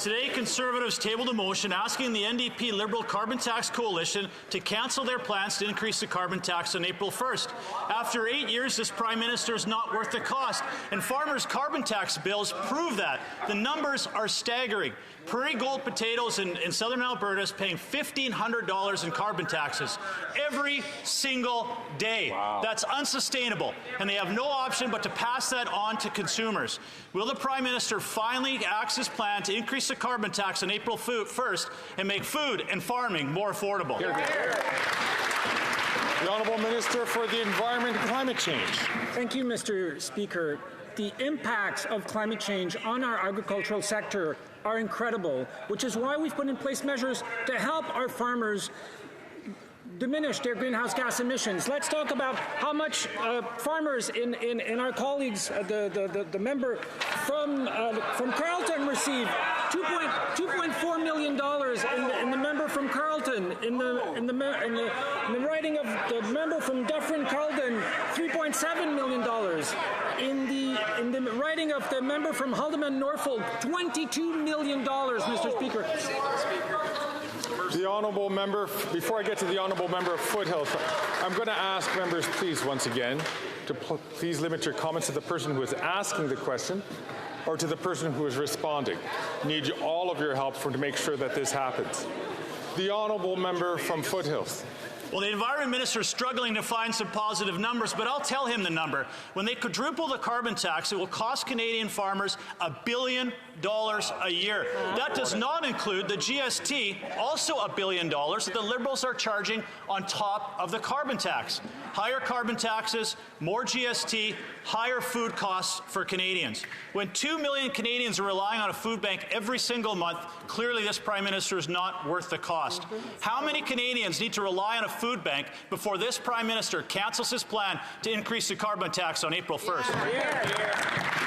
Today, Conservatives tabled a motion asking the NDP Liberal Carbon Tax Coalition to cancel their plans to increase the carbon tax on April 1st. After 8 years, this Prime Minister is not worth the cost, and farmers' carbon tax bills prove that. The numbers are staggering. Prairie Gold potatoes in southern Alberta is paying $1,500 in carbon taxes every single day. Wow. That's unsustainable, and they have no option but to pass that on to consumers. Will the Prime Minister finally axe his plan to increase the carbon tax on April 1st and make food and farming more affordable? The Honourable Minister for the Environment and Climate Change. Thank you, Mr. Speaker. The impacts of climate change on our agricultural sector are incredible, which is why we've put in place measures to help our farmers diminish their greenhouse gas emissions. Let's talk about how much farmers in our colleagues, the member from Carleton received $2.4 million in the member from Carleton, in the writing of the member from Dufferin-Caledon, $3.7 million. In the writing of the member from Haldimand-Norfolk, $22 million, Mr. Speaker. The Honourable Member, before I get to the Honourable Member of Foothills, I'm going to ask members, please, once again, to please limit your comments to the person who is asking the question or to the person who is responding. Need all of your help to make sure that this happens. The Honourable Member from Foothills. Well, the Environment Minister is struggling to find some positive numbers, but I'll tell him the number. When they quadruple the carbon tax, it will cost Canadian farmers $1 billion a year. That does not include the GST, also $1 billion, that the Liberals are charging on top of the carbon tax. Higher carbon taxes, more GST, higher food costs for Canadians. When 2 million Canadians are relying on a food bank every single month, clearly this Prime Minister is not worth the cost. How many Canadians need to rely on a food bank before this Prime Minister cancels his plan to increase the carbon tax on April 1st?